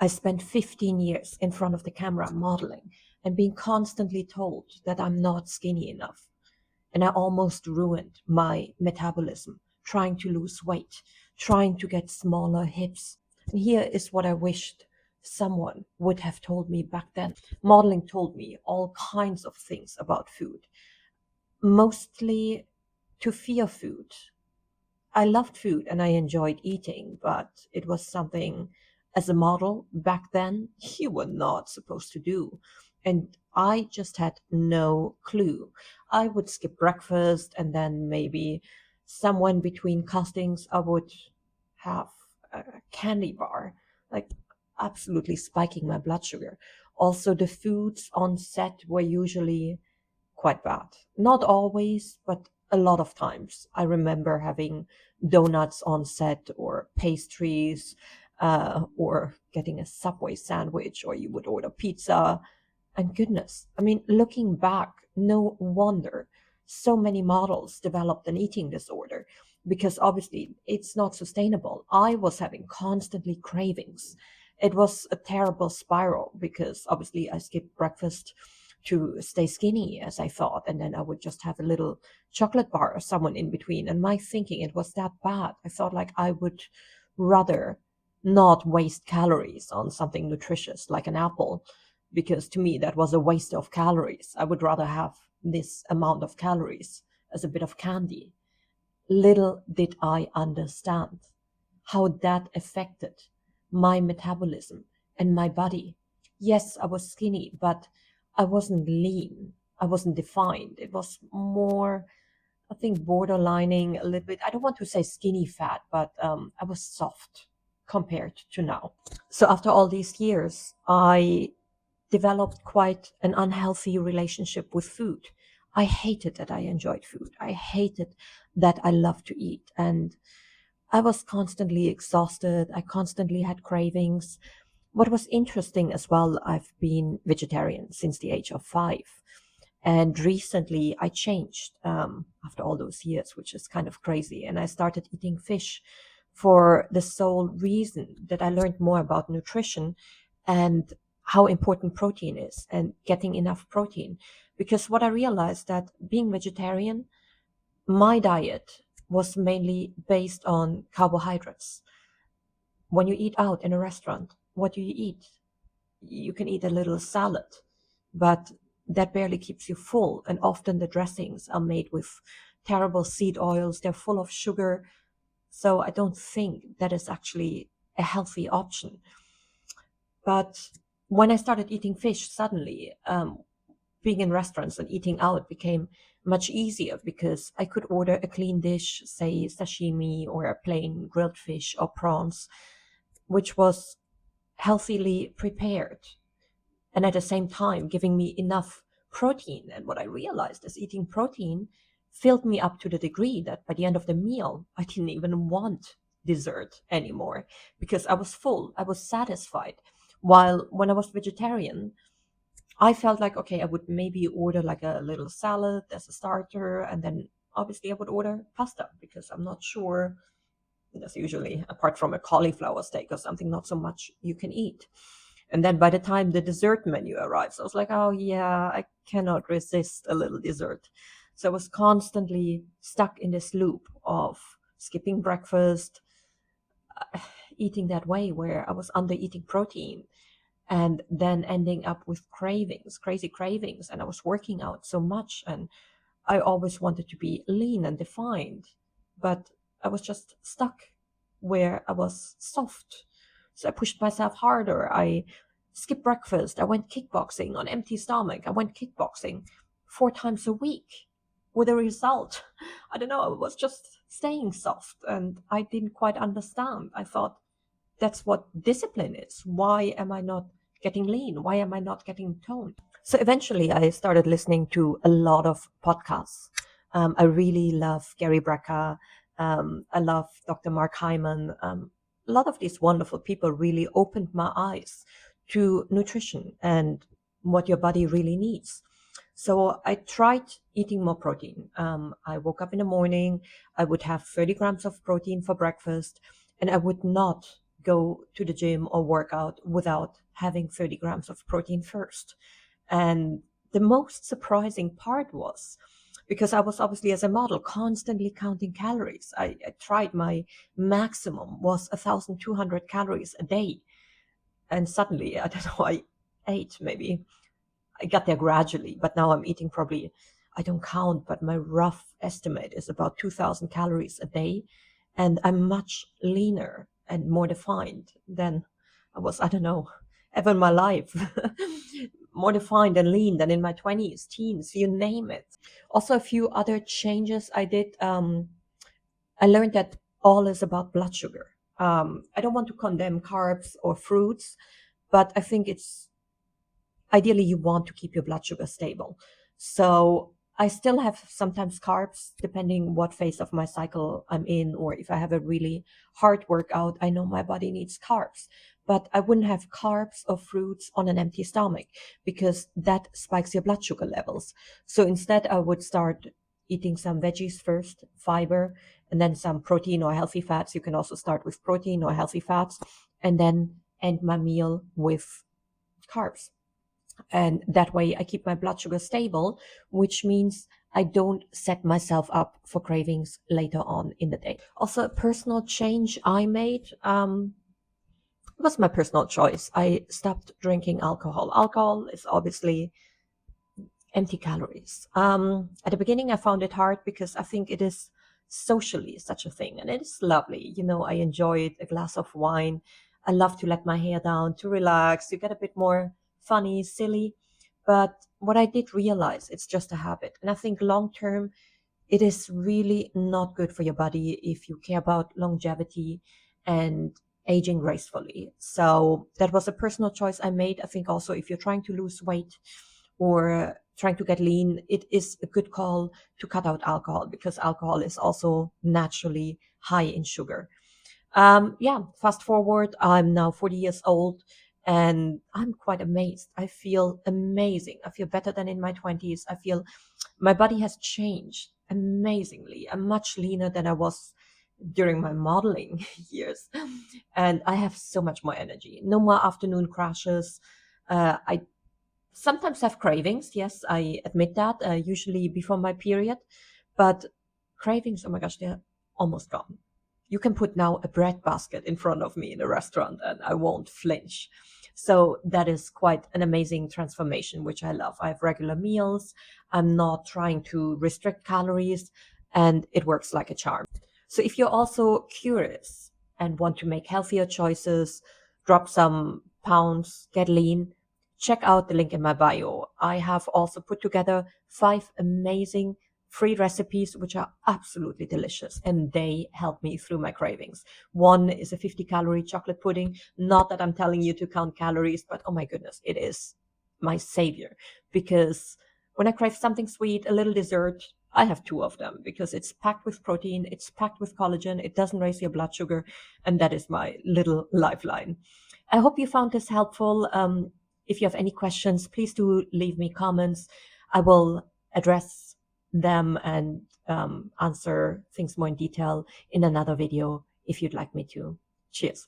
I spent 15 years in front of the camera modeling and being constantly told that I'm not skinny enough. And I almost ruined my metabolism trying to lose weight, trying to get smaller hips. And here is what I wished someone would have told me back then. Modeling told me all kinds of things about food, mostly to fear food. I loved food and I enjoyed eating, but it was something as a model back then you were not supposed to do. And I just had no clue. I would skip breakfast and then maybe somewhere in between castings, I would have a candy bar, like absolutely spiking my blood sugar. Also, the foods on set were usually quite bad. Not always, but a lot of times. I remember having donuts on set or pastries, or getting a Subway sandwich, or you would order pizza. And goodness, I mean, looking back, no wonder so many models developed an eating disorder because obviously it's not sustainable. I was having constantly cravings. It was a terrible spiral because obviously I skipped breakfast to stay skinny as I thought, and then I would just have a little chocolate bar or someone in between. And my thinking, it was that bad. I thought like I would rather not waste calories on something nutritious like an apple, because to me that was a waste of calories. I would rather have this amount of calories as a bit of candy. Little did I understand how that affected my metabolism and my body. Yes, I was skinny, but I wasn't lean. I wasn't defined. It was more, I think, borderlining a little bit. I don't want to say skinny fat, but I was soft compared to now. So after all these years, I developed quite an unhealthy relationship with food. I hated that I enjoyed food. I hated that I loved to eat. And I was constantly exhausted. I constantly had cravings. What was interesting as well, I've been vegetarian since the age of 5. And recently I changed after all those years, which is kind of crazy. And I started eating fish for the sole reason that I learned more about nutrition and how important protein is and getting enough protein. Because what I realized that being vegetarian, my diet was mainly based on carbohydrates. When you eat out in a restaurant, what do you eat? You can eat a little salad, but that barely keeps you full. And often the dressings are made with terrible seed oils, they're full of sugar. So I don't think that is actually a healthy option. But when I started eating fish, suddenly being in restaurants and eating out became much easier because I could order a clean dish, say sashimi or a plain grilled fish or prawns, which was healthily prepared and at the same time giving me enough protein. And what I realized is eating protein filled me up to the degree that by the end of the meal, I didn't even want dessert anymore because I was full, I was satisfied. While when I was vegetarian, I felt like, okay, I would maybe order like a little salad as a starter, and then obviously I would order pasta because I'm not sure. There's usually, apart from a cauliflower steak or something, not so much you can eat. And then by the time the dessert menu arrives, I was like, oh yeah, I cannot resist a little dessert. So I was constantly stuck in this loop of skipping breakfast, eating that way where I was under eating protein and then ending up with cravings, crazy cravings. And I was working out so much and I always wanted to be lean and defined, but I was just stuck where I was soft. So I pushed myself harder. I skipped breakfast. I went kickboxing on empty stomach. I went kickboxing 4 times a week with a result. I don't know, I was just staying soft and I didn't quite understand. I thought that's what discipline is. Why am I not getting lean? Why am I not getting toned? So eventually I started listening to a lot of podcasts. I really love Gary Brecka. I love Dr. Mark Hyman. A lot of these wonderful people really opened my eyes to nutrition and what your body really needs. So I tried eating more protein. I woke up in the morning, I would have 30 grams of protein for breakfast, and I would not go to the gym or work out without having 30 grams of protein first. And the most surprising part was, because I was obviously as a model constantly counting calories. I tried, my maximum was 1,200 calories a day. And suddenly, I don't know, I ate maybe, I got there gradually, but now I'm eating probably, I don't count, but my rough estimate is about 2,000 calories a day. And I'm much leaner and more defined than I was, I don't know, ever in my life. More defined and lean than in my 20s, teens, you name it. Also, a few other changes I did. I learned that all is about blood sugar. I don't want to condemn carbs or fruits, but I think it's ideally you want to keep your blood sugar stable. So I still have sometimes carbs depending what phase of my cycle I'm in, or if I have a really hard workout, I know my body needs carbs. But I wouldn't have carbs or fruits on an empty stomach because that spikes your blood sugar levels. So instead, I would start eating some veggies first, fiber, and then some protein or healthy fats. You can also start with protein or healthy fats, and then end my meal with carbs. And that way I keep my blood sugar stable, which means I don't set myself up for cravings later on in the day. Also, a personal change I made, it was my personal choice. I stopped drinking alcohol. Alcohol is obviously empty calories. At the beginning, I found it hard because I think it is socially such a thing, and it is lovely. You know, I enjoyed a glass of wine. I love to let my hair down, to relax, to get a bit more funny, silly. But what I did realize, it's just a habit. And I think long term, it is really not good for your body if you care about longevity and aging gracefully. So that was a personal choice I made. I think also if you're trying to lose weight or trying to get lean, it is a good call to cut out alcohol because alcohol is also naturally high in sugar. Yeah, fast forward, I'm now 40 years old and I'm quite amazed. I feel amazing. I feel better than in my 20s. I feel my body has changed amazingly. I'm much leaner than I was during my modeling years. And I have so much more energy. No more afternoon crashes. I sometimes have cravings. Yes, I admit that, usually before my period. But cravings, oh my gosh, they're almost gone. You can put now a bread basket in front of me in a restaurant and I won't flinch. So that is quite an amazing transformation, which I love. I have regular meals. I'm not trying to restrict calories, and it works like a charm. So if you're also curious and want to make healthier choices, drop some pounds, get lean, check out the link in my bio. I have also put together 5 amazing free recipes which are absolutely delicious and they help me through my cravings. One is a 50-calorie chocolate pudding. Not that I'm telling you to count calories, but oh my goodness, it is my savior because when I crave something sweet, a little dessert, I have 2 of them because it's packed with protein, it's packed with collagen, it doesn't raise your blood sugar, and that is my little lifeline. I hope you found this helpful. If you have any questions, please do leave me comments. I will address them and answer things more in detail in another video if you'd like me to. Cheers.